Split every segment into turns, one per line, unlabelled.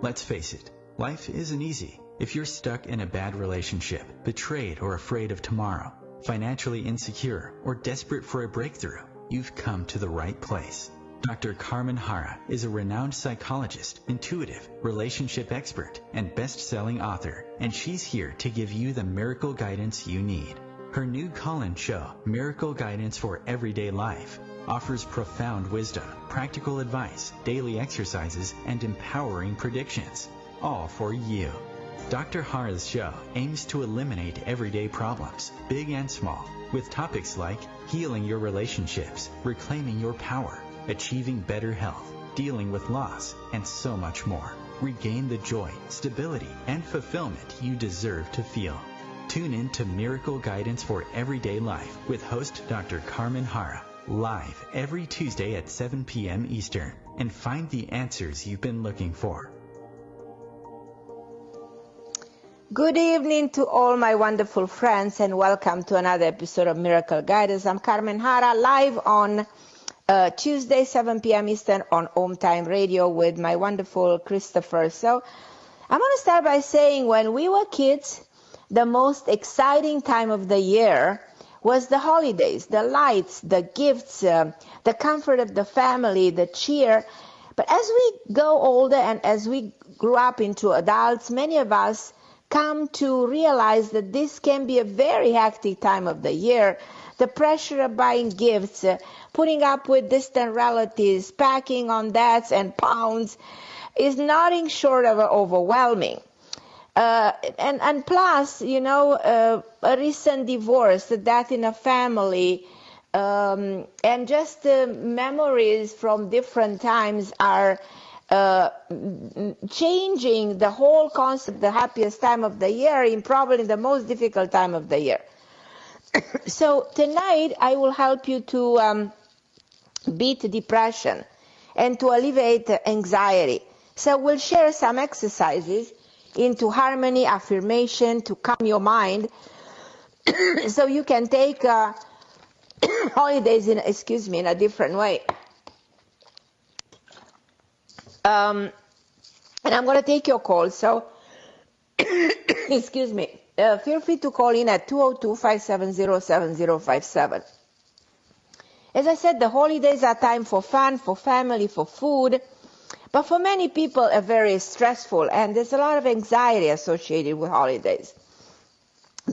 Let's face it, life isn't easy. If you're stuck in a bad relationship, betrayed or afraid of tomorrow, financially insecure, or desperate for a breakthrough, you've come to the right place. Dr. Carmen Harra is a renowned psychologist, intuitive, relationship expert, and best-selling author, and she's here to give you the miracle guidance you need. Her new call-in show, Miracle Guidance for Everyday Life, offers profound wisdom, practical advice, daily exercises, and empowering predictions, all for you. Dr. Harra's show aims to eliminate everyday problems, big and small, with topics like healing your relationships, reclaiming your power, achieving better health, dealing with loss, and so much more. Regain the joy, stability, and fulfillment you deserve to feel. Tune in to Miracle Guidance for Everyday Life with host Dr. Carmen Harra, live every Tuesday at 7 p.m. Eastern, and find the answers you've been looking for.
Good evening to all my wonderful friends, and welcome to another episode of Miracle Guidance. I'm Carmen Harra, live on Tuesday, 7 p.m. Eastern on OMTime Radio with my wonderful Christopher. So I'm going to start by saying when we were kids, the most exciting time of the year was the holidays, the lights, the gifts, the comfort of the family, the cheer. But as we go older and as we grew up into adults, many of us come to realize that this can be a very hectic time of the year. The pressure of buying gifts, putting up with distant relatives, packing on debts and pounds is nothing short of overwhelming. And plus, a recent divorce, the death in a family, and just memories from different times are changing the whole concept, the happiest time of the year, in probably the most difficult time of the year. So tonight I will help you to beat depression and to alleviate anxiety. So we'll share some exercises into harmony, affirmation, to calm your mind, so you can take holidays in a different way. And I'm going to take your call. So, excuse me, feel free to call in at 202-570-7057. As I said, the holidays are time for fun, for family, for food. But for many people, are very stressful, and there's a lot of anxiety associated with holidays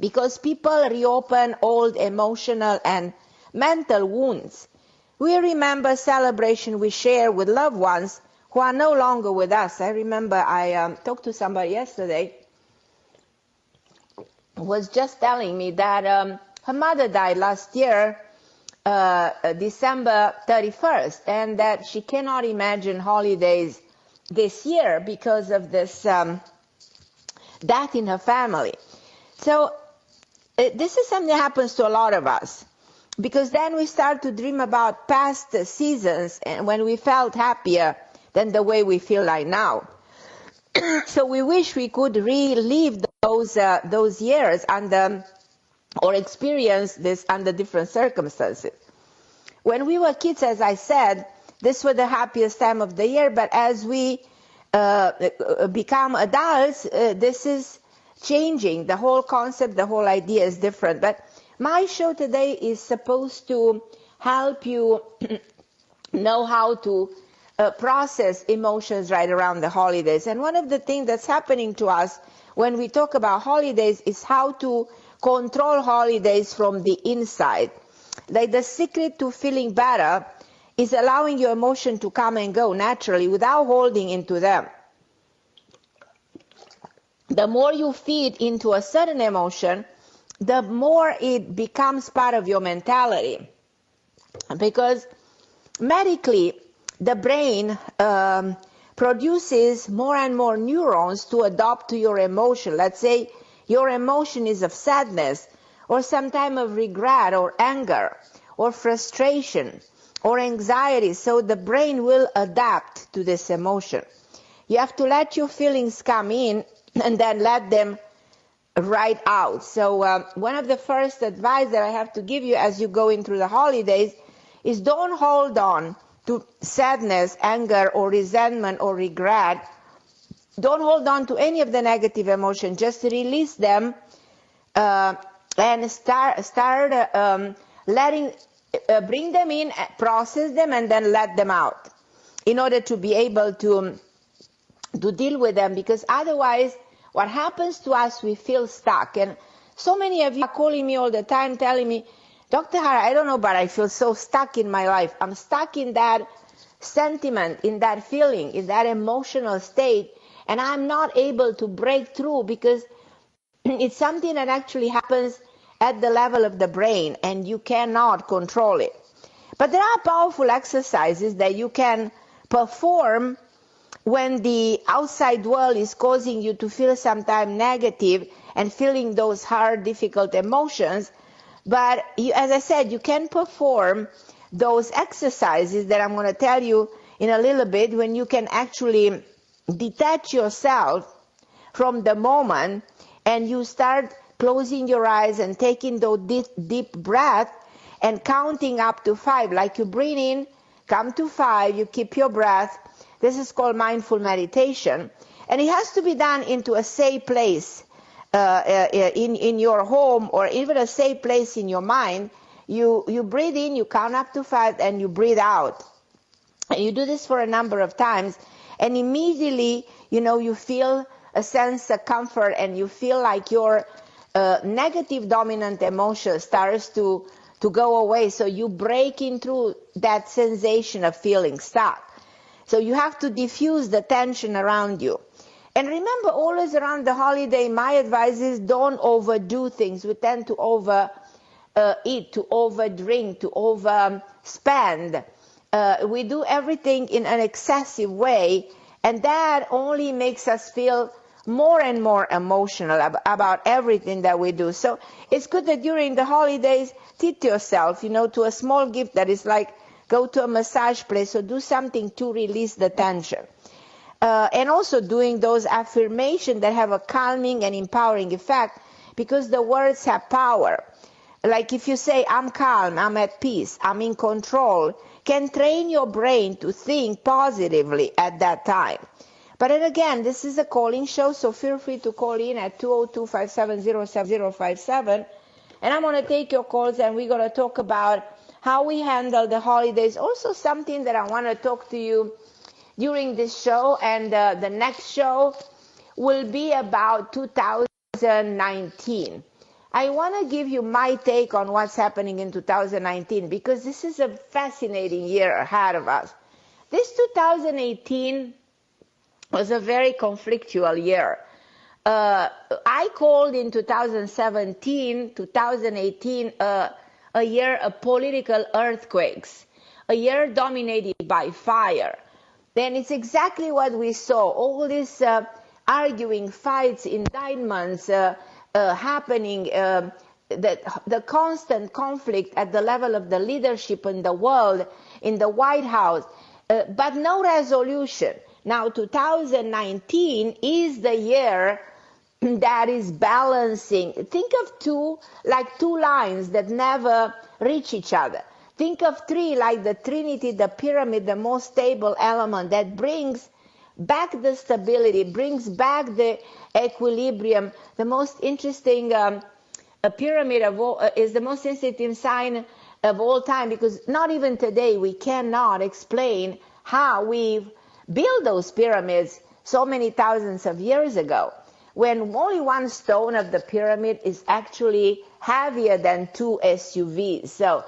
because people reopen old emotional and mental wounds. We remember celebration we share with loved ones who are no longer with us. I remember I talked to somebody yesterday who was just telling me that her mother died last year, December 31st, and that she cannot imagine holidays this year because of this death in her family. So this is something that happens to a lot of us, because then we start to dream about past seasons and when we felt happier than the way we feel like now. So we wish we could relive those years or experience this under different circumstances. When we were kids, as I said, this was the happiest time of the year, but as we become adults, this is changing. The whole concept, the whole idea is different. But my show today is supposed to help you know how to process emotions right around the holidays. And one of the things that's happening to us when we talk about holidays is how to control holidays from the inside. Like the secret to feeling better is allowing your emotion to come and go naturally without holding into them. The more you feed into a certain emotion, the more it becomes part of your mentality. Because medically, the brain produces more and more neurons to adapt to your emotion. Let's say your emotion is of sadness, or some type of regret, or anger, or frustration, or anxiety. So the brain will adapt to this emotion. You have to let your feelings come in and then let them right out. So one of the first advice that I have to give you as you go in through the holidays is don't hold on to sadness, anger, or resentment, or regret, don't hold on to any of the negative emotions. Just release them and start bring them in, process them, and then let them out in order to be able to deal with them. Because otherwise, what happens to us, we feel stuck. And so many of you are calling me all the time telling me, Dr. Harra, I don't know, but I feel so stuck in my life. I'm stuck in that sentiment, in that feeling, in that emotional state, and I'm not able to break through because it's something that actually happens at the level of the brain and you cannot control it. But there are powerful exercises that you can perform when the outside world is causing you to feel sometimes negative and feeling those hard, difficult emotions. But as I said, you can perform those exercises that I'm going to tell you in a little bit, when you can actually detach yourself from the moment and you start closing your eyes and taking those deep breath and counting up to 5. Like you breathe in, come to 5, you keep your breath. This is called mindful meditation. And it has to be done into a safe place in your home, or even a safe place in your mind. You breathe in, you count up to 5, and you breathe out. And you do this for a number of times, and immediately, you feel a sense of comfort, and you feel like your negative dominant emotion starts to go away. So you break into that sensation of feeling stuck. So you have to diffuse the tension around you. And remember, always around the holiday, my advice is don't overdo things. We tend to eat, to overdrink, to overspend. We do everything in an excessive way, and that only makes us feel more and more emotional about everything that we do. So it's good that during the holidays, treat yourself, to a small gift that is like go to a massage place or do something to release the tension. And also doing those affirmations that have a calming and empowering effect, because the words have power. Like if you say, I'm calm, I'm at peace, I'm in control, can train your brain to think positively at that time. But then again, this is a calling show, so feel free to call in at 202-570-7057. And I'm going to take your calls, and we're going to talk about how we handle the holidays. Also something that I want to talk to you during this show, and the next show will be about 2019. I want to give you my take on what's happening in 2019, because this is a fascinating year ahead of us. This 2018 was a very conflictual year. I called in 2018 a year of political earthquakes, a year dominated by fire. Then it's exactly what we saw. All these arguing, fights, indictments happening, the constant conflict at the level of the leadership in the world, in the White House, but no resolution. Now 2019 is the year that is balancing. Think of two lines that never reach each other. Think of 3 like the Trinity, the pyramid, the most stable element that brings back the stability, brings back the equilibrium. The most interesting pyramid of all is the most interesting sign of all time, because not even today we cannot explain how we built those pyramids so many thousands of years ago, when only one stone of the pyramid is actually heavier than 2 SUVs. So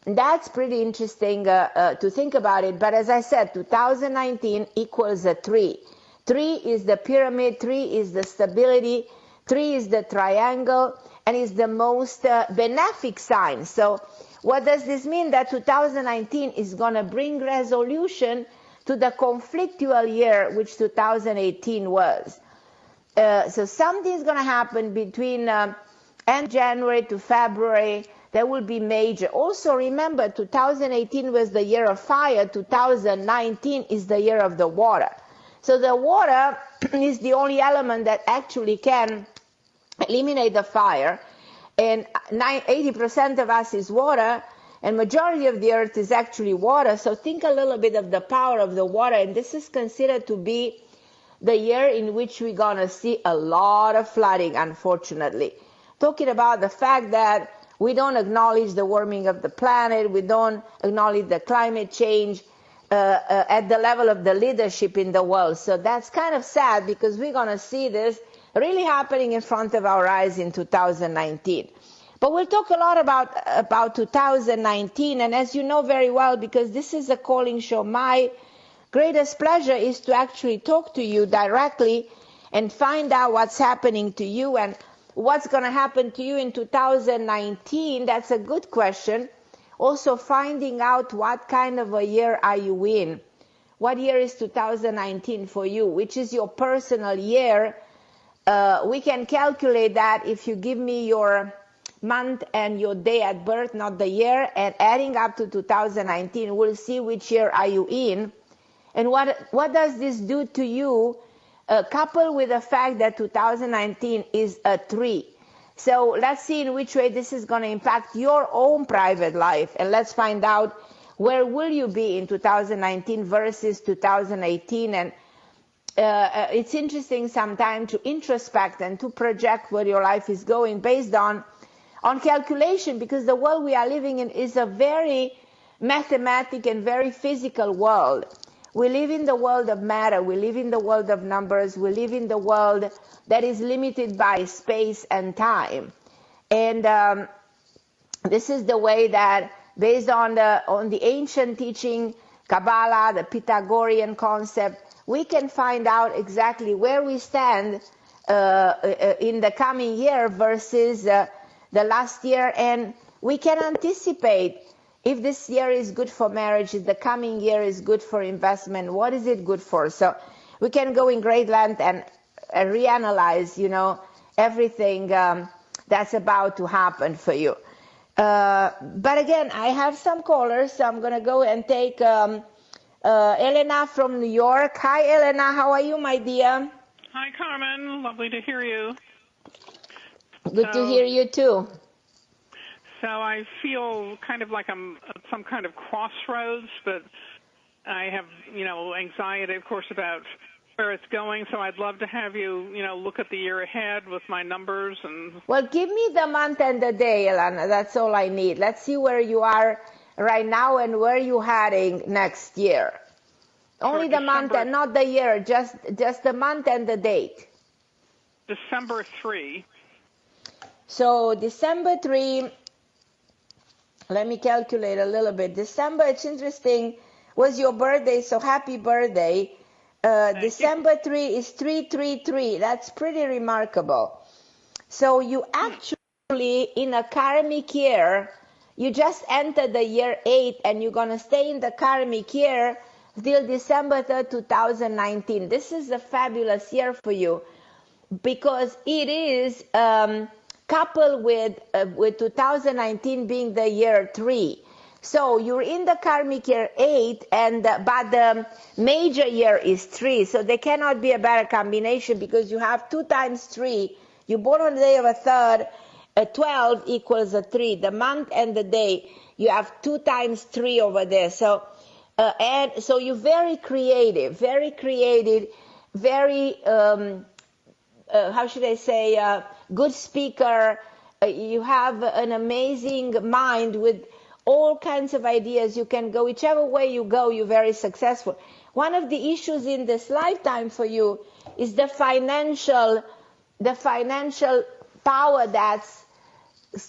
that's pretty interesting to think about it. But as I said, 2019 equals a 3. 3 is the pyramid, 3 is the stability, 3 is the triangle, and is the most benefic sign. So what does this mean? That 2019 is going to bring resolution to the conflictual year which 2018 was. So something is going to happen between end January to February. There will be major. Also remember, 2018 was the year of fire. 2019 is the year of the water. So the water is the only element that actually can eliminate the fire. And 80% of us is water, and majority of the earth is actually water. So think a little bit of the power of the water, and this is considered to be the year in which we're going to see a lot of flooding, unfortunately. Talking about the fact that we don't acknowledge the warming of the planet, we don't acknowledge the climate change at the level of the leadership in the world. So that's kind of sad, because we're going to see this really happening in front of our eyes in 2019. But we'll talk a lot about 2019, and as you know very well, because this is a calling show, my greatest pleasure is to actually talk to you directly and find out what's happening to you and what's going to happen to you in 2019. That's a good question. Also finding out what kind of a year are you in. What year is 2019 for you? Which is your personal year? We can calculate that if you give me your month and your day at birth, not the year, and adding up to 2019, we'll see which year are you in. And what does this do to you, coupled with the fact that 2019 is a 3. So let's see in which way this is going to impact your own private life, and let's find out where will you be in 2019 versus 2018. And it's interesting sometimes to introspect and to project where your life is going based on calculation, because the world we are living in is a very mathematical and very physical world. We live in the world of matter, we live in the world of numbers, we live in the world that is limited by space and time. And this is the way that, based on the ancient teaching, Kabbalah, the Pythagorean concept, we can find out exactly where we stand in the coming year versus the last year, and we can anticipate if this year is good for marriage, if the coming year is good for investment, what is it good for? So we can go in great length and reanalyze, everything that's about to happen for you. But again, I have some callers, so I'm going to go and take Elena from New York. Hi, Elena. How are you, my dear?
Hi, Carmen. Lovely to hear you.
Good to hear you, too.
So I feel kind of like I'm at some kind of crossroads, but I have, anxiety, of course, about where it's going. So I'd love to have you, look at the year ahead with my numbers.
Well, give me the month and the day, Elena. That's all I need. Let's see where you are right now and where you're heading next year. Only the month and not the year, just the month and the date.
December 3.
So December 3, let me calculate a little bit. December, it's interesting, was your birthday, so happy birthday. December 3 is 333. That's pretty remarkable. So you actually, in a karmic year, you just entered the year 8, and you're going to stay in the karmic year till December 3rd, 2019. This is a fabulous year for you, because it is coupled with 2019 being the year 3. So you're in the karmic year 8, but the major year is 3. So there cannot be a better combination, because you have 2 times 3. You're born on the day of a 3rd. 12 equals a 3. The month and the day, you have 2 times 3 over there. So and so you're very creative, very, how should I say, good speaker. You have an amazing mind with all kinds of ideas. You can go whichever way you go, you're very successful. One of the issues in this lifetime for you is the financial power that's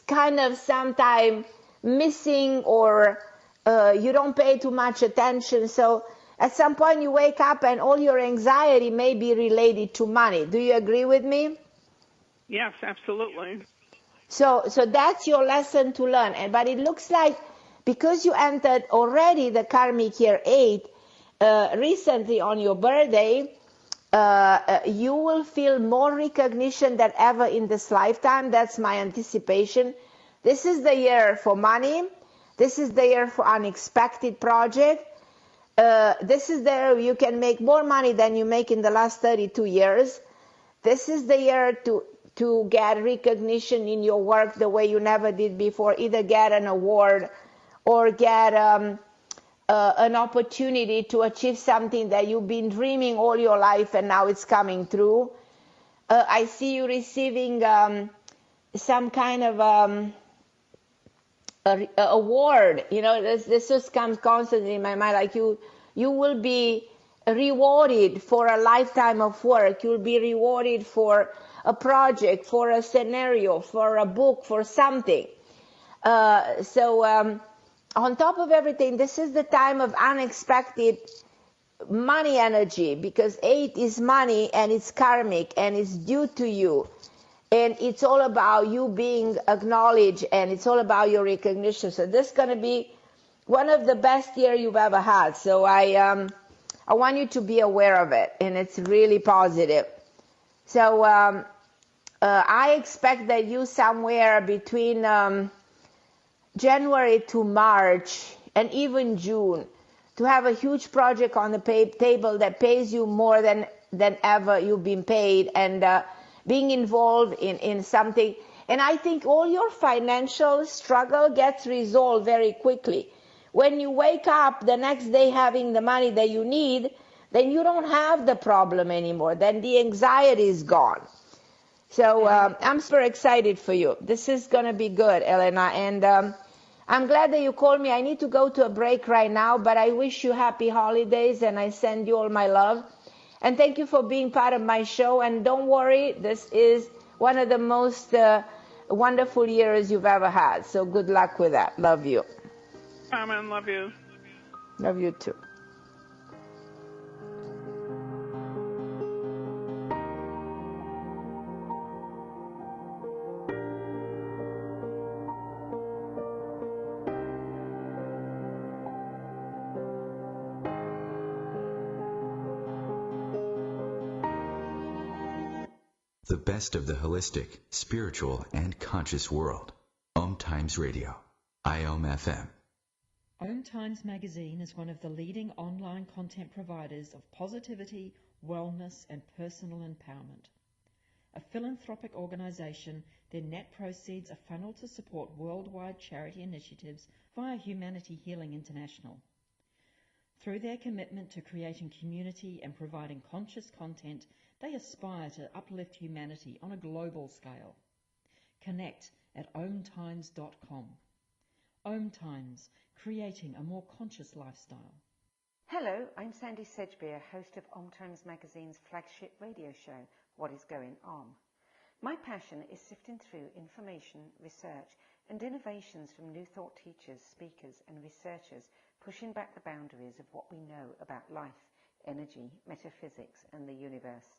kind of sometimes missing, or you don't pay too much attention. So at some point you wake up and all your anxiety may be related to money. Do you agree with me?
Yes, absolutely.
So that's your lesson to learn. But it looks like, because you entered already the karmic year 8 recently on your birthday, you will feel more recognition than ever in this lifetime. That's my anticipation. This is the year for money. This is the year for unexpected project. This is the year you can make more money than you make in the last 32 years. This is the year to get recognition in your work the way you never did before, either get an award or get an opportunity to achieve something that you've been dreaming all your life and now it's coming through. I see you receiving some kind of award. You know, this just comes constantly in my mind. Like you will be rewarded for a lifetime of work. You'll be rewarded for a project, for a scenario, for a book, for something. On top of everything, this is the time of unexpected money energy, because 8 is money and it's karmic and it's due to you. And it's all about you being acknowledged and it's all about your recognition. So this is going to be one of the best years you've ever had. So I want you to be aware of it, and it's really positive. So I expect that you somewhere between January to March and even June to have a huge project on the table that pays you more than ever you've been paid, and being involved in something. And I think all your financial struggle gets resolved very quickly. When you wake up the next day having the money that you need, then you don't have the problem anymore. Then the anxiety is gone. So I'm super excited for you. This is going to be good, Elena. And I'm glad that you called me. I need to go to a break right now, but I wish you happy holidays and I send you all my love. And thank you for being part of my show. And don't worry, this is one of the most wonderful years you've ever had. So good luck with that. Love you.
Carmen, love you.
Love you too.
The best of the holistic, spiritual, and conscious world. OMTimes Radio. IOM FM.
OMTimes magazine is one of the leading online content providers of positivity, wellness, and personal empowerment. A philanthropic organization, their net proceeds are funneled to support worldwide charity initiatives via Humanity Healing International. Through their commitment to creating community and providing conscious content, they aspire to uplift humanity on a global scale. Connect at OMTimes.com. OMTimes, creating a more conscious lifestyle.
Hello, I'm Sandy Sedgbeer, host of OMTimes Magazine's flagship radio show, What is Going On? My passion is sifting through information, research, and innovations from new thought teachers, speakers, and researchers pushing back the boundaries of what we know about life, energy, metaphysics, and the universe.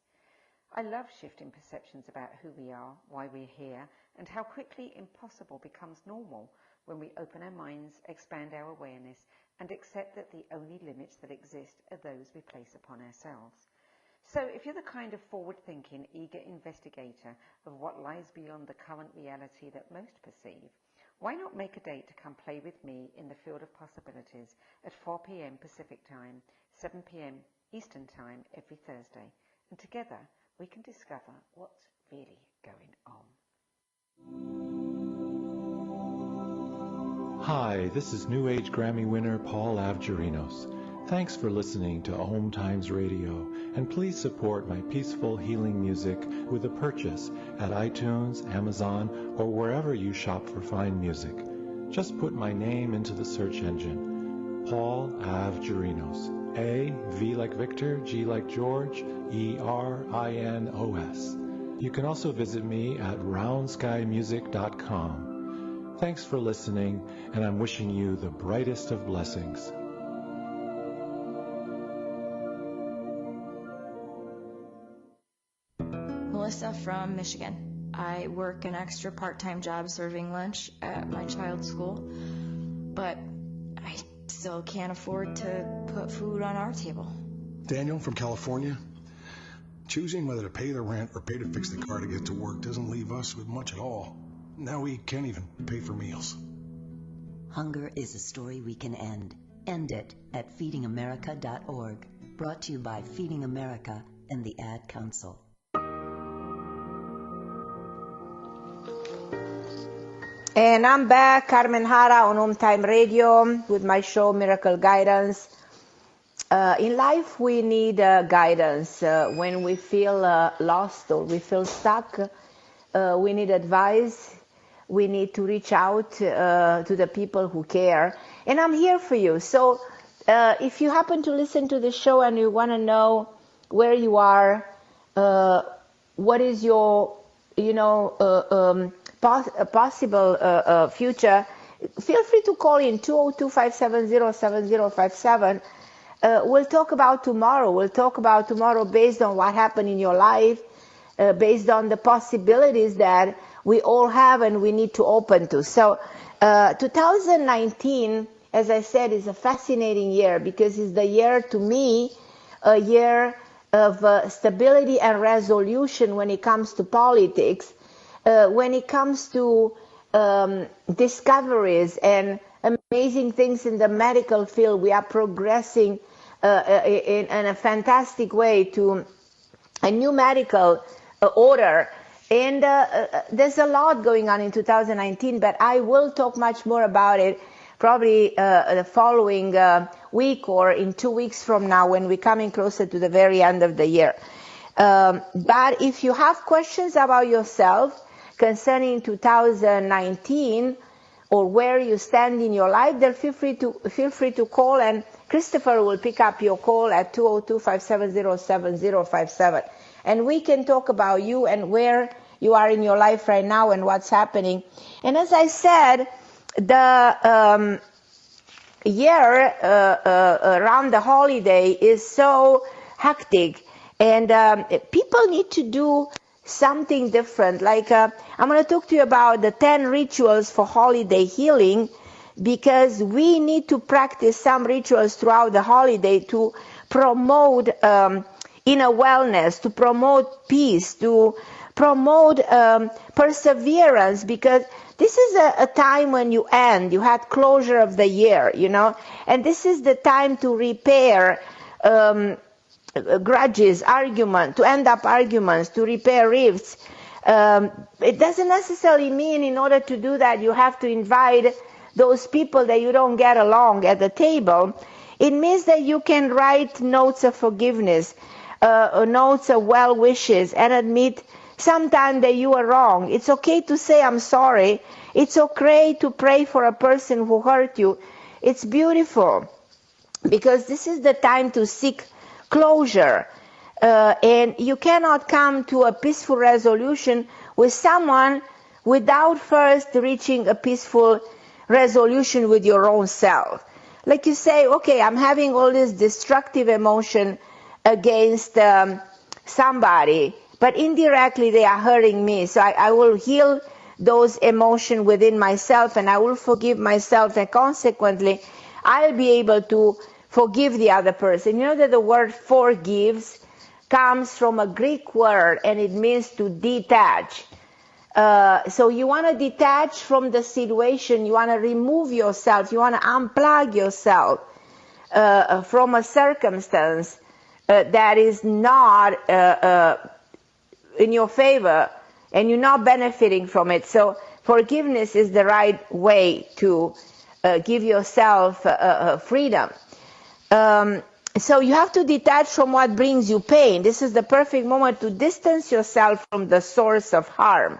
I love shifting perceptions about who we are, why we're here, and how quickly impossible becomes normal when we open our minds, expand our awareness, and accept that the only limits that exist are those we place upon ourselves. So if you're the kind of forward-thinking, eager investigator of what lies beyond the current reality that most perceive, why not make a date to come play with me in the field of possibilities at 4 p.m. Pacific Time, 7 p.m. Eastern Time every Thursday, and together we can discover what's really going on.
Hi, this is New Age Grammy winner Paul Avgerinos. Thanks for listening to OMTimes Radio, and please support my peaceful healing music with a purchase at iTunes, Amazon, or wherever you shop for fine music. Just put my name into the search engine, Paul Avgerinos. A, V like Victor, G like George, E-R-I-N-O-S. You can also visit me at roundskymusic.com. Thanks for listening, and I'm wishing you the brightest of blessings.
Melissa from Michigan. I work an extra part-time job serving lunch at my child's school, but I still can't afford to put food on our table.
Daniel from California. Choosing whether to pay the rent or pay to fix the car to get to work doesn't leave us with much at all. Now we can't even pay for meals.
Hunger is a story we can end. End it at feedingamerica.org. Brought to you by Feeding America and the Ad Council.
And I'm back, Carmen Harra on OMTime Radio with my show Miracle Guidance. In life we need guidance. When we feel lost or we feel stuck, we need advice. We need to reach out to the people who care. And I'm here for you. So if you happen to listen to the show and you want to know where you are, what is your, possible future, feel free to call in 202-570-7057. We'll talk about tomorrow. We'll talk about tomorrow based on what happened in your life, based on the possibilities that we all have and we need to open to. So 2019, as I said, is a fascinating year because it's the year, to me, a year of stability and resolution when it comes to politics, when it comes to discoveries and amazing things in the medical field. We are progressing in a fantastic way to a new medical order. And there's a lot going on in 2019, but I will talk much more about it probably the following week or in 2 weeks from now when we're coming closer to the very end of the year. But if you have questions about yourself concerning 2019 or where you stand in your life, then feel free to call, and Christopher will pick up your call at 202-570-7057. And we can talk about you and where you are in your life right now and what's happening. And as I said, the year around the holiday is so hectic, and people need to do something different. Like I'm going to talk to you about the 10 rituals for holiday healing, because we need to practice some rituals throughout the holiday to promote inner wellness, to promote peace, to promote perseverance, because this is a time when you had closure of the year, and this is the time to repair grudges, to end up arguments, to repair rifts. It doesn't necessarily mean in order to do that you have to invite those people that you don't get along at the table. It means that you can write notes of forgiveness, notes of well wishes, and admit sometime that you are wrong. It's okay to say I'm sorry. It's okay to pray for a person who hurt you. It's beautiful, because this is the time to seek closure. And you cannot come to a peaceful resolution with someone without first reaching a peaceful resolution with your own self. Like you say, okay, I'm having all this destructive emotion against somebody, but indirectly they are hurting me. So I will heal those emotions within myself, and I will forgive myself, and consequently I'll be able to forgive the other person. You know that the word forgives comes from a Greek word, and it means to detach. So you want to detach from the situation, you want to remove yourself, you want to unplug yourself from a circumstance that is not in your favor, and you're not benefiting from it. So forgiveness is the right way to give yourself freedom. So you have to detach from what brings you pain. This is the perfect moment to distance yourself from the source of harm.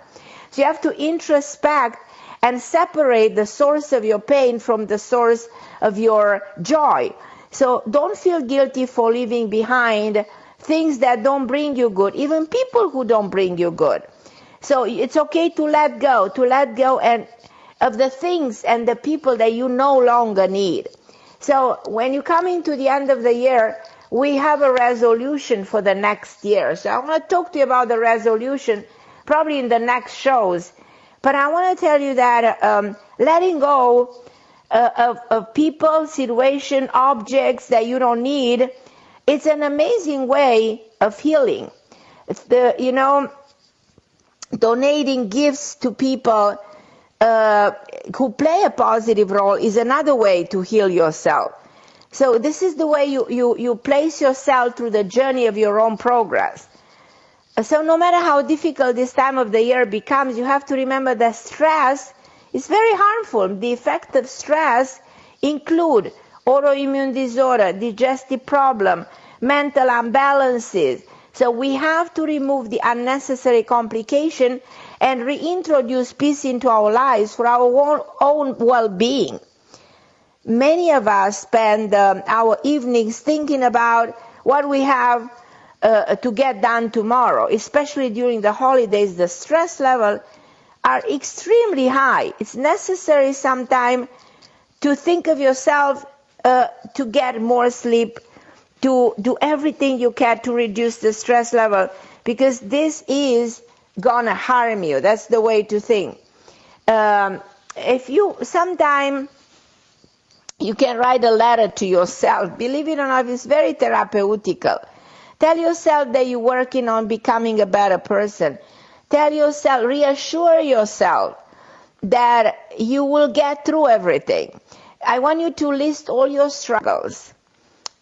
So you have to introspect and separate the source of your pain from the source of your joy. So don't feel guilty for leaving behind things that don't bring you good, even people who don't bring you good. So it's okay to let go and of the things and the people that you no longer need. So when you come into the end of the year, we have a resolution for the next year. So I want to talk to you about the resolution probably in the next shows. But I want to tell you that letting go of people, situation, objects that you don't need, it's an amazing way of healing. It's donating gifts to people who play a positive role is another way to heal yourself. So this is the way you place yourself through the journey of your own progress. So no matter how difficult this time of the year becomes, you have to remember that stress It's very harmful. The effects of stress include autoimmune disorder, digestive problem, mental imbalances. So we have to remove the unnecessary complication and reintroduce peace into our lives for our own well-being. Many of us spend our evenings thinking about what we have to get done tomorrow, especially during the holidays. The stress levels are extremely high. It's necessary sometimes to think of yourself to get more sleep, to do everything you can to reduce the stress level, because this is gonna harm you. That's the way to think. If you sometime you can write a letter to yourself. Believe it or not, it's very therapeutical. Tell yourself that you're working on becoming a better person. Tell yourself, reassure yourself that you will get through everything. I want you to list all your struggles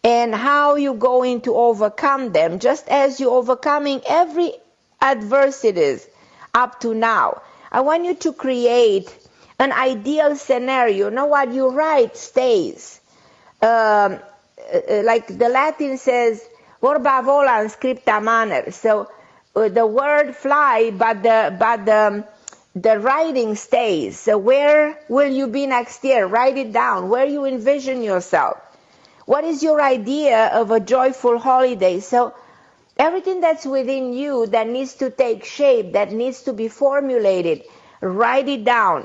and how you're going to overcome them, just as you're overcoming every adversities up to now. I want you to create an ideal scenario. You know what you write stays. Like the Latin says, "Vorba volant, scripta manet." So the word fly, but the writing stays. So where will you be next year? Write it down. Where you envision yourself. What is your idea of a joyful holiday? So everything that's within you that needs to take shape, that needs to be formulated, write it down.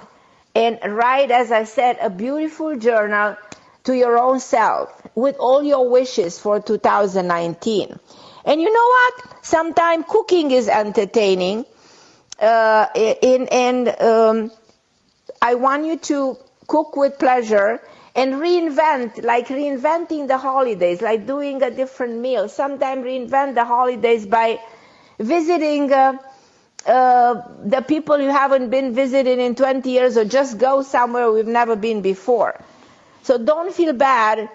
And write, as I said, a beautiful journal to your own self with all your wishes for 2019. And you know what? Sometimes cooking is entertaining. I want you to cook with pleasure and reinvent, like reinventing the holidays, like doing a different meal. Sometimes reinvent the holidays by visiting the people you haven't been visiting in 20 years, or just go somewhere we've never been before. So don't feel bad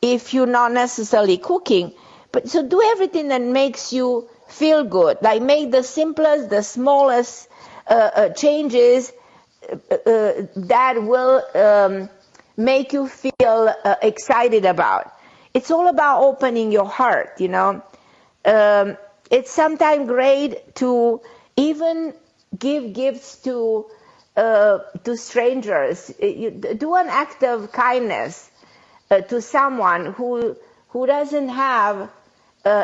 if you're not necessarily cooking, but so do everything that makes you feel good. Like make the simplest, the smallest changes that will make you feel excited about. It's all about opening your heart, you know. It's sometimes great to even give gifts to strangers. You do an act of kindness to someone who doesn't have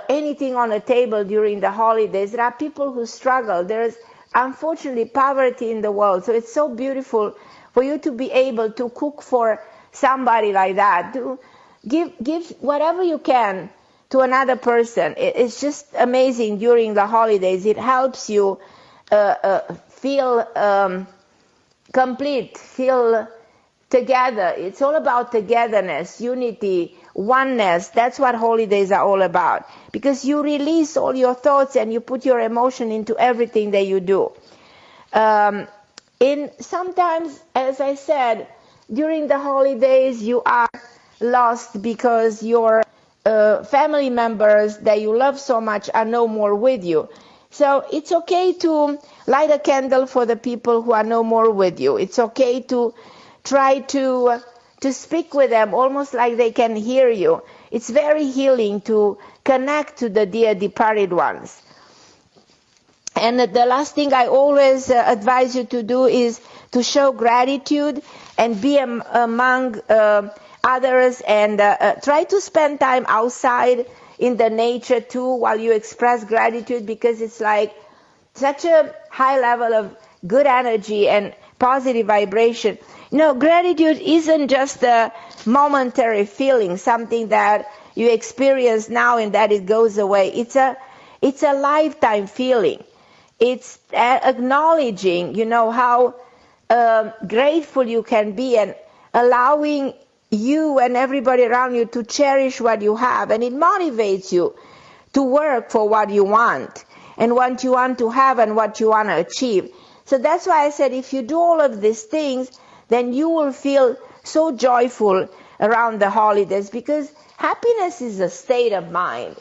anything on the table during the holidays. There are people who struggle. There's unfortunately poverty in the world. So it's so beautiful for you to be able to cook for somebody like that. To give whatever you can to another person. It's just amazing during the holidays. It helps you feel complete, feel together. It's all about togetherness, unity, oneness. That's what holidays are all about. Because you release all your thoughts and you put your emotion into everything that you do. Sometimes, as I said, during the holidays you are lost because your family members that you love so much are no more with you. So it's okay to light a candle for the people who are no more with you. It's okay to try to speak with them almost like they can hear you. It's very healing to connect to the dear departed ones. And the last thing I always advise you to do is to show gratitude and be among others, and try to spend time outside in the nature too while you express gratitude, because it's like such a high level of good energy and positive vibration. You know, gratitude isn't just a momentary feeling, something that you experience now and that it goes away. It's a lifetime feeling. It's acknowledging, you know, how grateful you can be, and allowing you and everybody around you to cherish what you have. And it motivates you to work for what you want and what you want to have and what you want to achieve. So that's why I said if you do all of these things, then you will feel so joyful around the holidays, because happiness is a state of mind.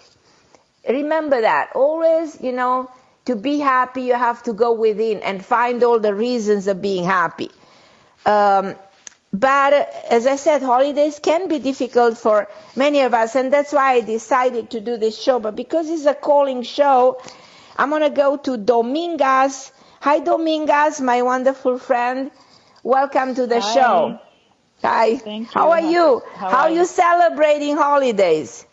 Remember that. Always, you know, to be happy, you have to go within and find all the reasons of being happy. But as I said, holidays can be difficult for many of us, and that's why I decided to do this show. But because it's a calling show, I'm going to go to Domingas. Hi, Domingas, my wonderful friend. Welcome to the show. Hi.
Thank you.
How are you? How are you celebrating holidays?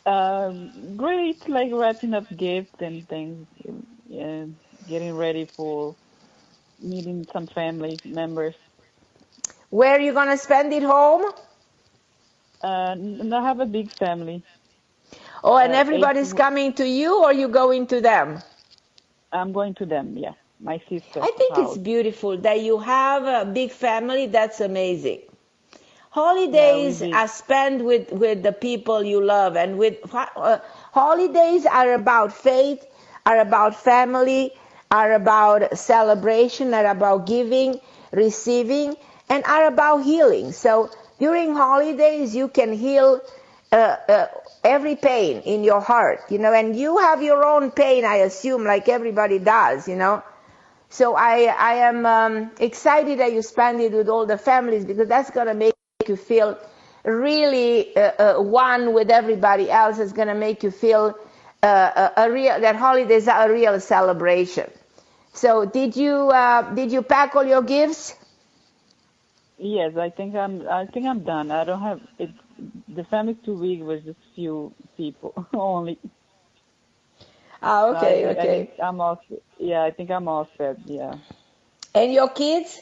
Great, like wrapping up gifts and things, getting ready for meeting some family members.
Where are you going to spend it home?
And I have a big family.
Oh, and everybody's coming to you, or you going to them?
I'm going to them, yeah. My sister.
I think it's beautiful that you have a big family. That's amazing. Holidays are spent with the people you love, and holidays are about faith, are about family, are about celebration, are about giving, receiving, and are about healing. So during holidays, you can heal every pain in your heart, and you have your own pain, I assume, like everybody does, So I am excited that you spend it with all the families, because that's going to make you feel really one with everybody else. It's going to make you feel that holidays are a real celebration. So did you pack all your gifts?
Yes, I think I'm done. I don't have it. The family's too big. Was just few people only.
Ah, okay, okay.
I'm all. Yeah, I think I'm all set. Yeah.
And your kids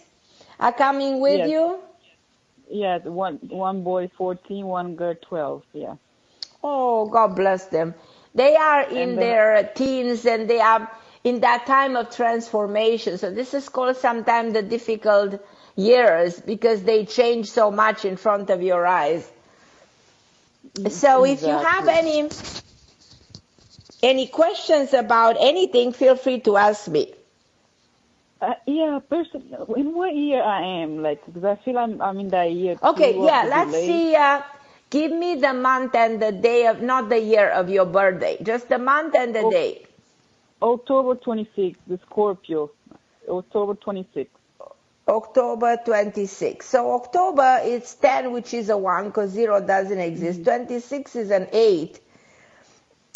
are coming with you?
Yeah, one boy 14, one girl 12. Yeah.
Oh, God bless them. They are in their teens, and they are in that time of transformation. So this is called sometimes the difficult years, because they change so much in front of your eyes. So if you have any questions about anything, feel free to ask me.
Yeah, in what year I am, because I feel I'm in that year.
Okay, yeah, let's see. Give me the month and the day of, not the year of your birthday, just the month and the day.
October 26th, the Scorpio. October 26th.
October 26th. So October is 10, which is a 1, because 0 doesn't exist. 26 is an 8.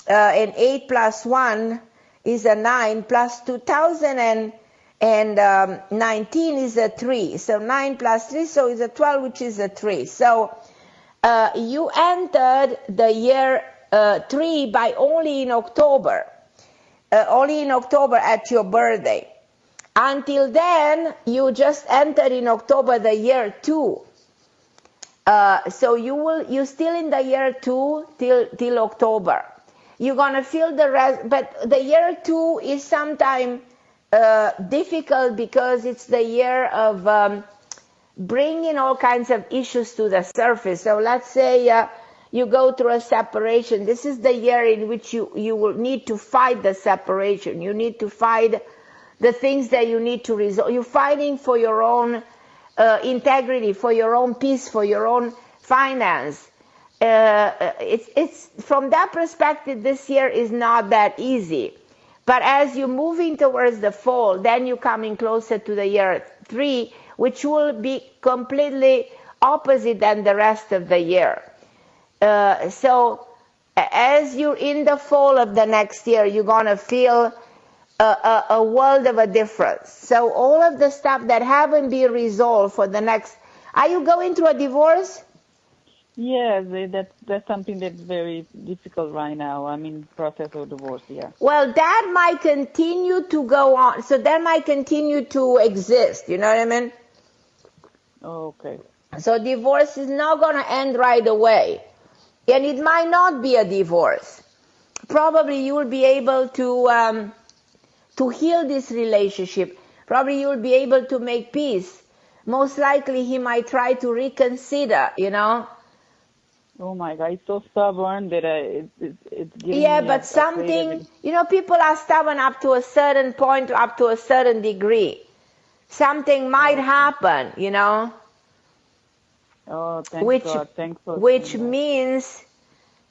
And 8 plus 1 is a 9, plus 2019 is a 3. So 9 plus 3, so is a 12, which is a 3. So you entered the year 3 by only in October. Only in October at your birthday. Until then, you just entered in October the year 2. So you're still in the year 2 till October. You're going to feel the rest, but the year 2 is sometimes difficult, because it's the year of bringing all kinds of issues to the surface. So let's say you go through a separation. This is the year in which you will need to fight the separation. You need to fight the things that you need to resolve. You're fighting for your own integrity, for your own peace, for your own finance. It's from that perspective, this year is not that easy. But as you're moving towards the fall, then you're coming closer to the year 3, which will be completely opposite than the rest of the year. So as you're in the fall of the next year, you're going to feel a world of a difference. So all of the stuff that haven't been resolved for the next... Are you going through a divorce?
Yes, that's something that's very difficult right now. I'm in the process of divorce, yeah.
Well, that might continue to go on. So that might continue to exist. You know what I mean?
Okay.
So divorce is not going to end right away. And it might not be a divorce. Probably you will be able to heal this relationship. Probably you will be able to make peace. Most likely he might try to reconsider,
Oh my God, it's so stubborn that it's getting
Yeah, but something, people are stubborn up to a certain point, up to a certain degree. Something might happen,
Oh, thank God. Thanks for
which means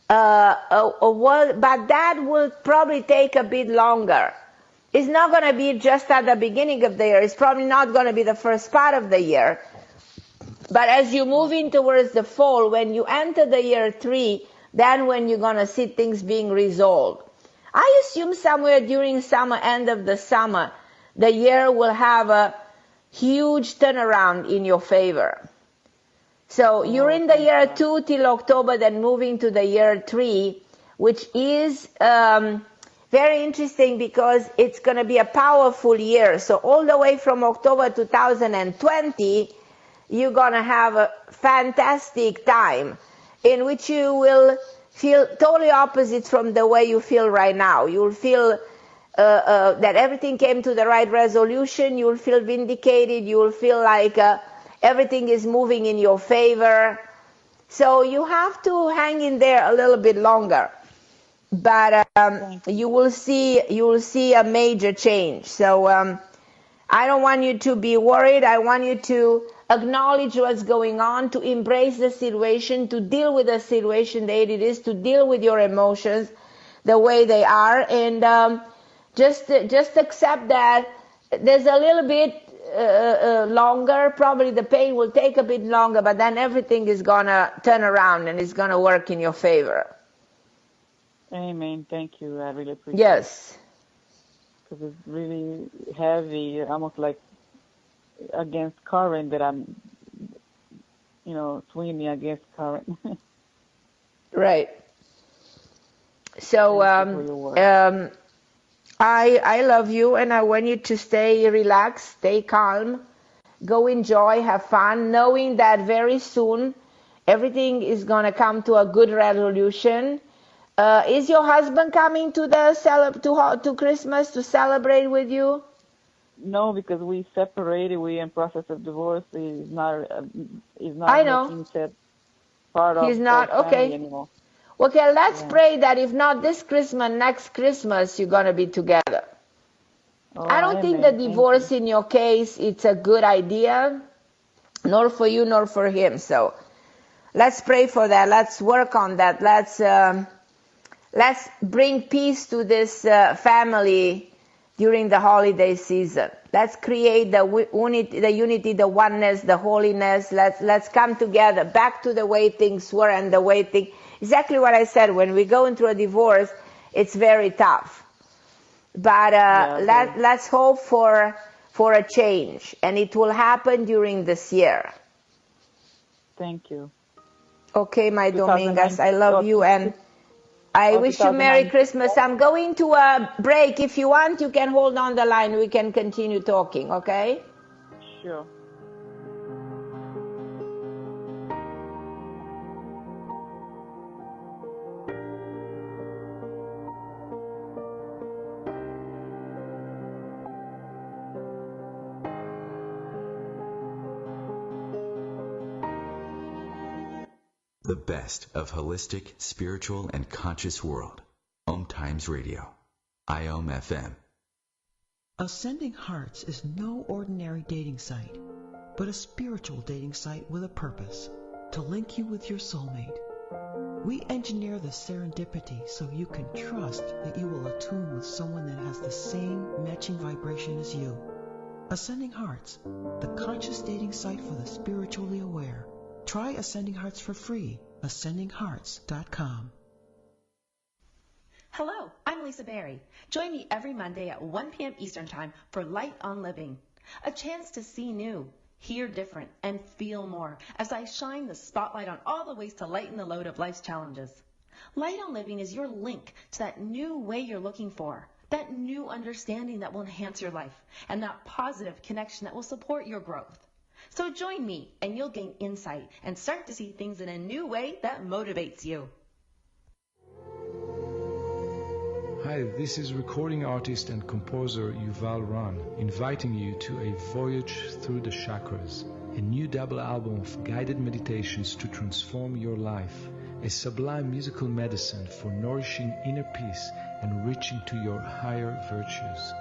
a world, but that will probably take a bit longer. It's not going to be just at the beginning of the year. It's probably not going to be the first part of the year. But as you move in towards the fall, when you enter the year 3, then when you're going to see things being resolved. I assume somewhere during summer, end of the summer, the year will have a huge turnaround in your favor. So you're in the year 2 till October, then moving to the year 3, which is very interesting because it's going to be a powerful year. So all the way from October 2020, you're going to have a fantastic time in which you will feel totally opposite from the way you feel right now. You'll feel that everything came to the right resolution. You'll feel vindicated. You'll feel like everything is moving in your favor. So you have to hang in there a little bit longer. But you will see a major change. So I don't want you to be worried. I want you to acknowledge what's going on, to embrace the situation, to deal with the situation that it is, to deal with your emotions the way they are, and just accept that there's a little bit longer. Probably the pain will take a bit longer, but then everything is gonna turn around and it's gonna work in your favor.
Amen. Thank you. I really appreciate it.
Yes.
Because it's really heavy, almost like against current that I'm, swimming against current.
Right. So I love you, and I want you to stay relaxed, stay calm, go enjoy, have fun, knowing that very soon everything is going to come to a good resolution. Is your husband coming to to Christmas to celebrate with you?
No, because we separated. We in process of divorce. He's not
I know.
making that part of
He's not
our family
okay
anymore.
Okay, let's pray that if not this Christmas, next Christmas, you're going to be together.
Oh,
I don't think the divorce in your case, it's a good idea, nor for you, nor for him. So let's pray for that. Let's work on that. Let's bring peace to this family during the holiday season. Let's create the unity, the oneness, the holiness. Let's come together back to the way things were and the way things. Exactly what I said. When we go into a divorce, it's very tough. But let's hope for a change, and it will happen during this year.
Thank you.
Okay, my Domingas, I love you, and I wish you Merry Christmas. I'm going to a break. If you want, you can hold on the line. We can continue talking, okay?
Sure.
The best of holistic, spiritual, and conscious world. OMTimes Radio. IOM FM.
Ascending Hearts is no ordinary dating site, but a spiritual dating site with a purpose, to link you with your soulmate. We engineer the serendipity so you can trust that you will attune with someone that has the same matching vibration as you. Ascending Hearts, the conscious dating site for the spiritually aware. Try Ascending Hearts for free. AscendingHearts.com.
Hello, I'm Lisa Berry. Join me every Monday at 1 p.m. Eastern Time for Light on Living. A chance to see new, hear different, and feel more as I shine the spotlight on all the ways to lighten the load of life's challenges. Light on Living is your link to that new way you're looking for, that new understanding that will enhance your life, and that positive connection that will support your growth. So join me and you'll gain insight and start to see things in a new way that motivates you.
Hi, this is recording artist and composer Yuval Ran, inviting you to a voyage through the chakras, a new double album of guided meditations to transform your life, a sublime musical medicine for nourishing inner peace and reaching to your higher virtues.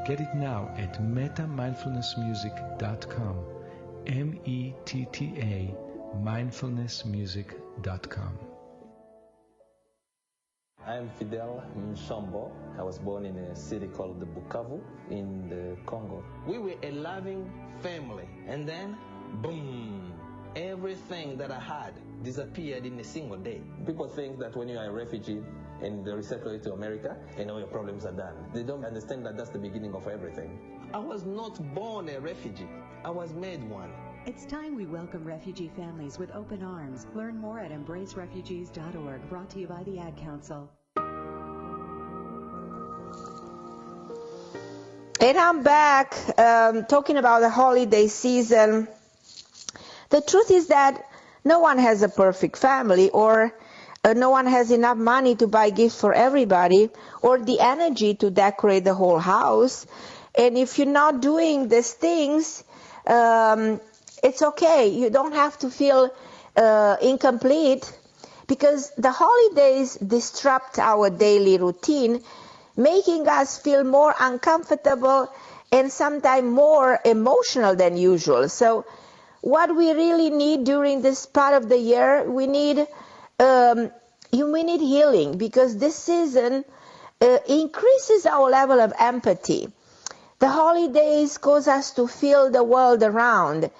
Get it now at metamindfulnessmusic.com. METTA mindfulnessmusic.com.
I'm Fidel Nsombo. I was born in a city called the Bukavu in the Congo. We were a loving family, and then, boom, everything that I had disappeared in a single day. People think that when you are a refugee and they resettle you to America, and all your problems are done. They don't understand that that's the beginning of everything. I was not born a refugee. I was made one.
It's time we welcome refugee families with open arms. Learn more at embracerefugees.org, brought to you by the Ad Council.
And I'm back talking about the holiday season. The truth is that no one has a perfect family, or no one has enough money to buy gifts for everybody, or the energy to decorate the whole house. And if you're not doing these things, it's okay. You don't have to feel incomplete, because the holidays disrupt our daily routine, making us feel more uncomfortable and sometimes more emotional than usual. So what we really need during this part of the year, we need healing, because this season increases our level of empathy. The holidays cause us to feel the world around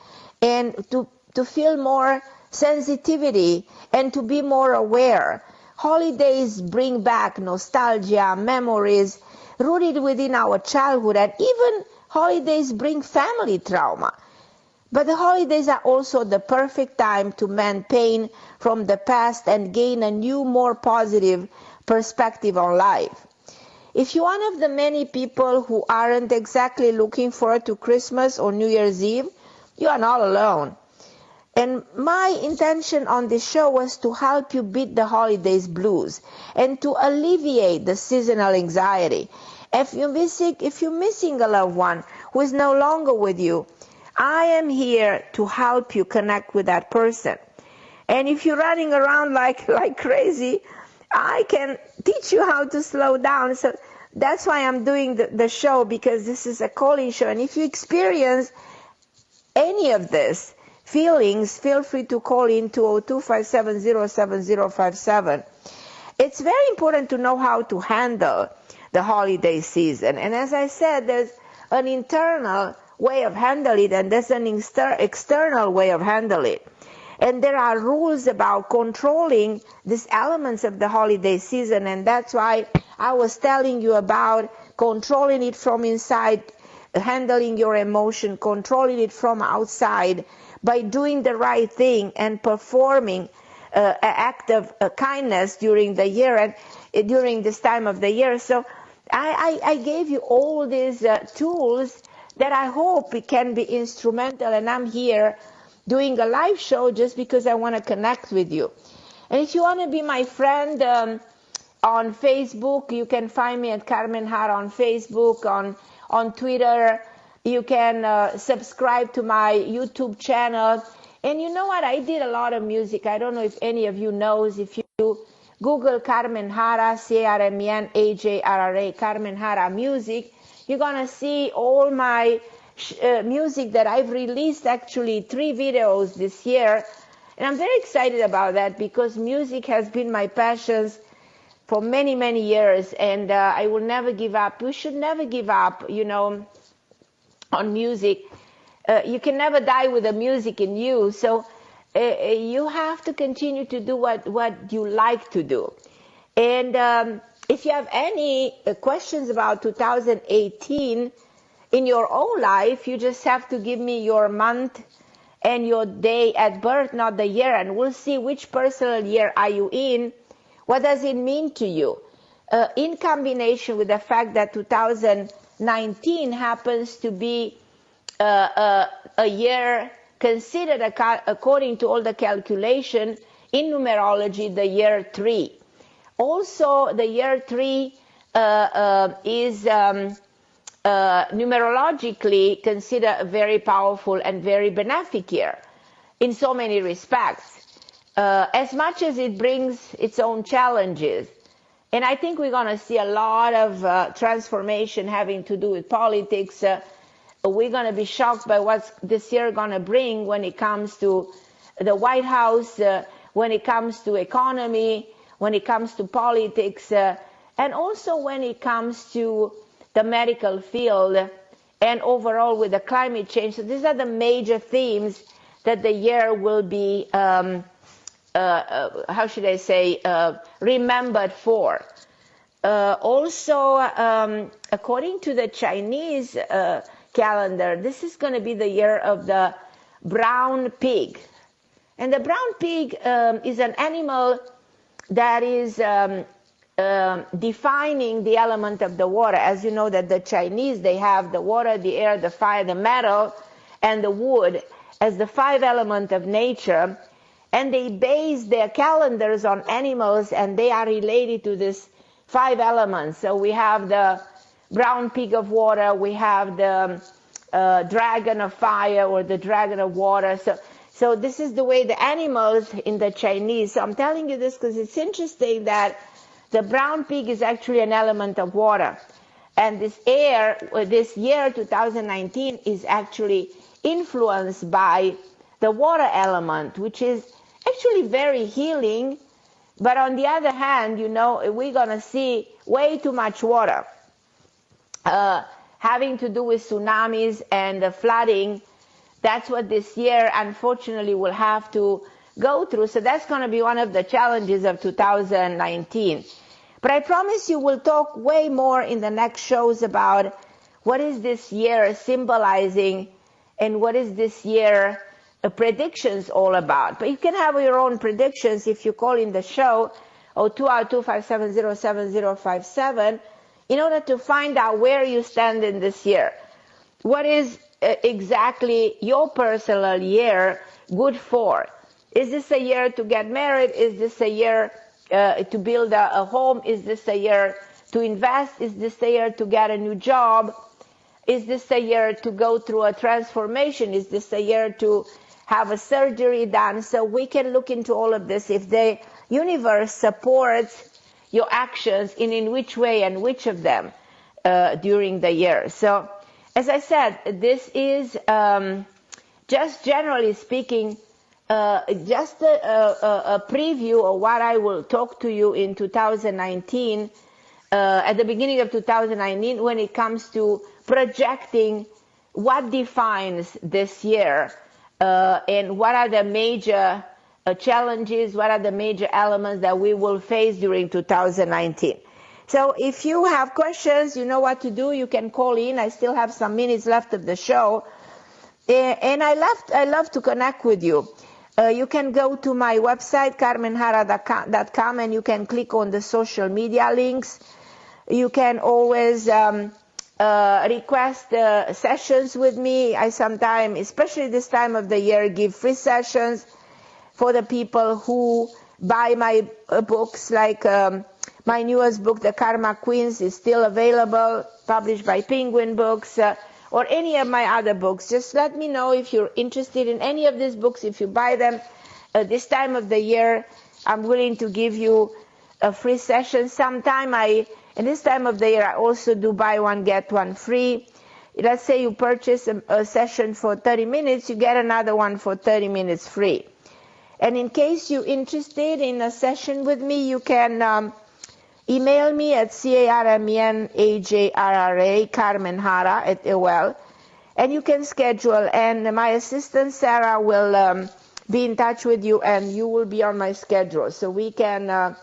and to feel more sensitivity and to be more aware. Holidays bring back nostalgia, memories rooted within our childhood, and even holidays bring family trauma. But the holidays are also the perfect time to mend pain from the past and gain a new, more positive perspective on life. If you're one of the many people who aren't exactly looking forward to Christmas or New Year's Eve, you are not alone. And my intention on this show was to help you beat the holidays blues and to alleviate the seasonal anxiety. If you're missing a loved one who is no longer with you, I am here to help you connect with that person. And if you're running around like crazy, I can teach you how to slow down. So that's why I'm doing the show, because this is a call-in show. And if you experience any of this feelings, feel free to call in 202-570-7057. It's very important to know how to handle the holiday season. And as I said, there's an internal way of handling it, and there's an external way of handling it. And there are rules about controlling these elements of the holiday season, and that's why I was telling you about controlling it from inside, handling your emotion, controlling it from outside by doing the right thing and performing an act of kindness during the year and during this time of the year. So I gave you all these tools that I hope it can be instrumental, and I'm here doing a live show just because I want to connect with you. And if you want to be my friend on Facebook, you can find me at Carmen Harra on Facebook, on Twitter. You can subscribe to my YouTube channel. And you know what? I did a lot of music. I don't know if any of you knows. If you Google Carmen Harra, CarmenHarra, Carmen Harra music, you're going to see all my music that I've released, actually 3 videos this year. And I'm very excited about that, because music has been my passion for many, many years, and I will never give up. You should never give up, on music. You can never die with the music in you, so you have to continue to do what you like to do. And if you have any questions about 2018 in your own life, you just have to give me your month and your day at birth, not the year, and we'll see which personal year are you in. What does it mean to you? In combination with the fact that 2019 happens to be a year considered, according to all the calculation in numerology, the year 3. Also, the year 3 is numerologically considered a very powerful and very benefic year in so many respects, as much as it brings its own challenges. And I think we're going to see a lot of transformation having to do with politics. We're going to be shocked by what's this year going to bring when it comes to the White House, when it comes to economy, when it comes to politics, and also when it comes to the medical field and overall with the climate change. So these are the major themes that the year will be, how should I say, remembered for. Also, according to the Chinese calendar, this is going to be the year of the brown pig. And the brown pig is an animal that is defining the element of the water. As you know, that the Chinese, they have the water, the air, the fire, the metal, and the wood as the 5 elements of nature. And they base their calendars on animals, and they are related to these 5 elements. So we have the brown pig of water, we have the dragon of fire or the dragon of water. So this is the way the animals in the Chinese. So I'm telling you this because it's interesting that the brown pig is actually an element of water. And this year, 2019, is actually influenced by the water element, which is actually very healing. But on the other hand, you know, we're going to see way too much water having to do with tsunamis and flooding. That's what this year, unfortunately, will have to go through. So that's going to be one of the challenges of 2019. But I promise you we'll talk way more in the next shows about what is this year symbolizing and what is this year predictions all about. But you can have your own predictions if you call in the show 0202-570-7057 in order to find out where you stand in this year. What is exactly your personal year good for? Is this a year to get married? Is this a year to build a home? Is this a year to invest? Is this a year to get a new job? Is this a year to go through a transformation? Is this a year to have a surgery done? So we can look into all of this if the universe supports your actions in which way and which of them during the year. So as I said, this is just generally speaking just a preview of what I will talk to you in 2019, at the beginning of 2019, when it comes to projecting what defines this year and what are the major challenges, what are the major elements that we will face during 2019. So if you have questions, you know what to do. You can call in. I still have some minutes left of the show. And I love to connect with you. You can go to my website, carmenharra.com, and you can click on the social media links. You can always request sessions with me. I sometimes, especially this time of the year, give free sessions for the people who buy my books, like my newest book, The Karma Queens, is still available, published by Penguin Books. Or any of my other books. Just let me know if you're interested in any of these books. If you buy them this time of the year, I'm willing to give you a free session. And this time of the year, I also do buy one, get one free. Let's say you purchase a session for 30 minutes, you get another one for 30 minutes free. And in case you're interested in a session with me, you can email me at CARMENAJRRA, Carmen Harra at AOL, and you can schedule. And my assistant Sarah will be in touch with you, and you will be on my schedule. So we can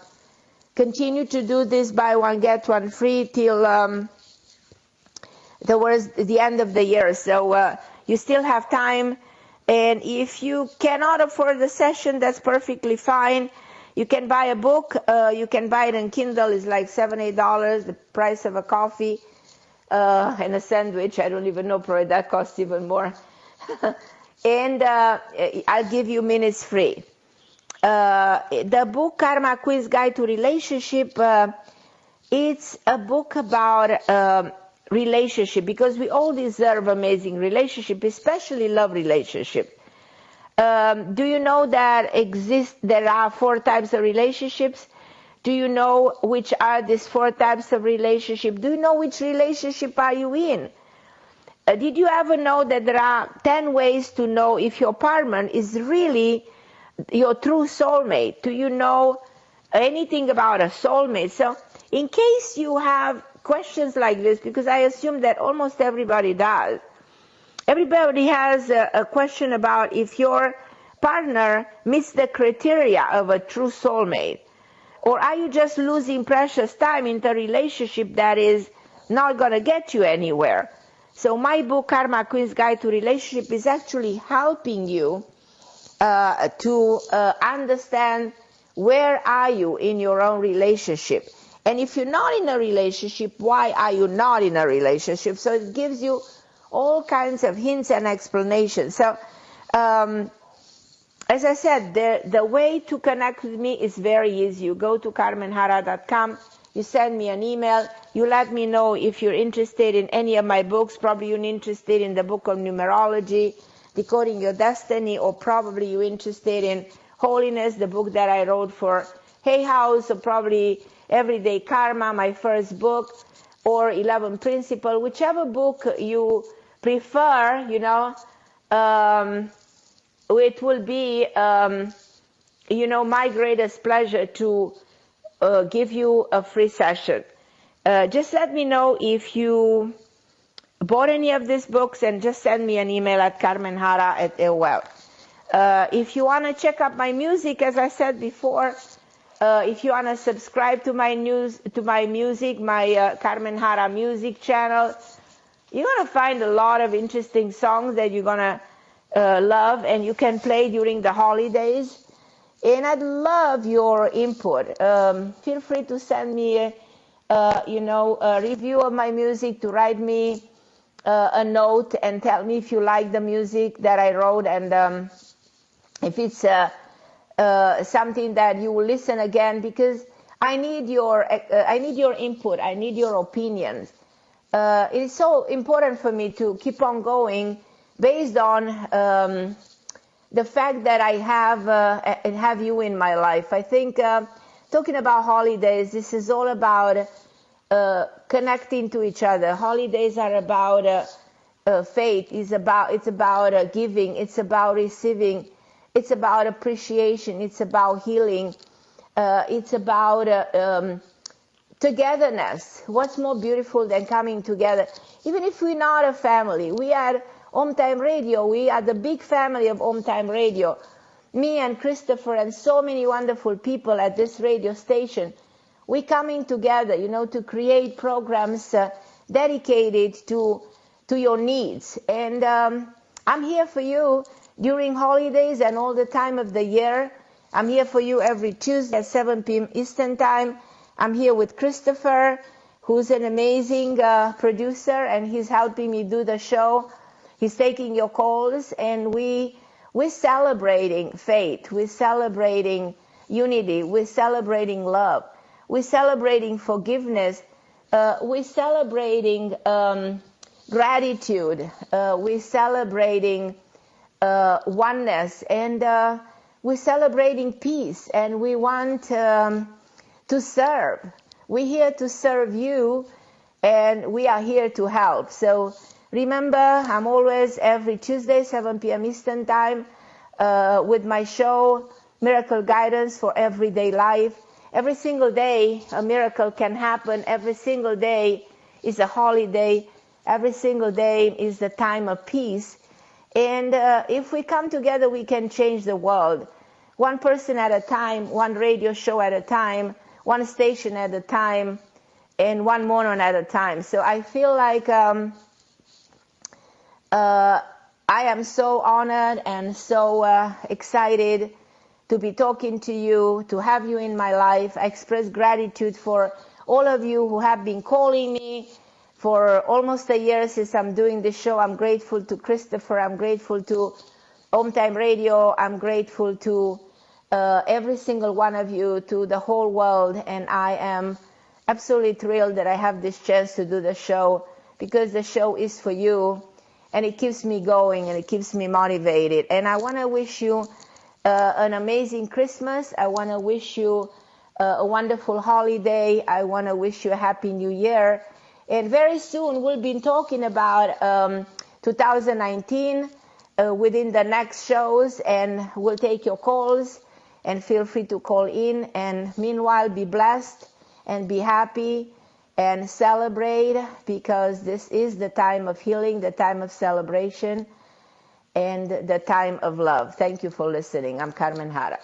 continue to do this buy one, get one free till towards the end of the year. So you still have time. And if you cannot afford the session, that's perfectly fine. You can buy a book. You can buy it on Kindle. It's like $7, $8, the price of a coffee and a sandwich. I don't even know, probably that costs even more. And I'll give you minutes free. The book, Karma Queen's Guide to Relationship, it's a book about relationship, because we all deserve amazing relationship, especially love relationship. Do you know that there are 4 types of relationships? Do you know which are these 4 types of relationship? Do you know which relationship are you in? Did you ever know that there are 10 ways to know if your partner is really your true soulmate? Do you know anything about a soulmate. So in case you have questions like this, because I assume that almost everybody does, everybody has a question about if your partner meets the criteria of a true soulmate, or are you just losing precious time in a relationship that is not going to get you anywhere? So my book, Karma Queen's Guide to Relationship, is actually helping you to understand where are you in your own relationship. And if you're not in a relationship, why are you not in a relationship? So it gives you all kinds of hints and explanations. So as I said, the way to connect with me is very easy. You go to carmenharra.com, you send me an email, you let me know if you're interested in any of my books. Probably you're interested in the book of numerology, Decoding Your Destiny, or probably you're interested in Holiness, the book that I wrote for Hay House, or probably Everyday Karma, my first book, or 11 Principles, whichever book you prefer, you know, it will be, you know, my greatest pleasure to give you a free session. Just let me know if you bought any of these books, and just send me an email at carmenharra@AOL. If you want to check out my music, as I said before, if you want to subscribe to my music, my Carmen Harra music channel, you're going to find a lot of interesting songs that you're going to love, and you can play during the holidays. And I'd love your input. Feel free to send me a review of my music, to write me a note and tell me if you like the music that I wrote, and if it's something that you will listen again, because I need your input, I need your opinions. It is so important for me to keep on going based on the fact that I have you in my life. I think talking about holidays, this is all about connecting to each other. Holidays are about faith. It's about giving. It's about receiving. It's about appreciation. It's about healing. It's about togetherness. What's more beautiful than coming together? Even if we're not a family, we are OMTime Radio. We are the big family of OMTime Radio. Me and Christopher and so many wonderful people at this radio station, we're coming together, you know, to create programs dedicated to your needs. And I'm here for you during holidays and all the time of the year. I'm here for you every Tuesday at 7 p.m. Eastern Time. I'm here with Christopher, who's an amazing producer, and he's helping me do the show. He's taking your calls, and we're celebrating faith. We're celebrating unity. We're celebrating love. We're celebrating forgiveness. We're celebrating gratitude. We're celebrating oneness, and we're celebrating peace, and we want to serve. We're here to serve you, and we are here to help. So remember, I'm always every Tuesday, 7 p.m. Eastern Time, with my show, Miracle Guidance for Everyday Life. Every single day, a miracle can happen. Every single day is a holiday. Every single day is the time of peace. And if we come together, we can change the world. One person at a time, one radio show at a time, one station at a time, and one moment at a time. So I feel like I am so honored and so excited to be talking to you, to have you in my life. I express gratitude for all of you who have been calling me for almost a year since I'm doing this show. I'm grateful to Christopher. I'm grateful to OMTime Radio. I'm grateful to every single one of you, to the whole world. And I am absolutely thrilled that I have this chance to do the show, because the show is for you, and it keeps me going, and it keeps me motivated. And I want to wish you an amazing Christmas. I want to wish you a wonderful holiday. I want to wish you a happy new year. And very soon we'll be talking about 2019 within the next shows, and we'll take your calls. and feel free to call in. And meanwhile, be blessed and be happy and celebrate, because this is the time of healing, the time of celebration, and the time of love. Thank you for listening. I'm Carmen Harra.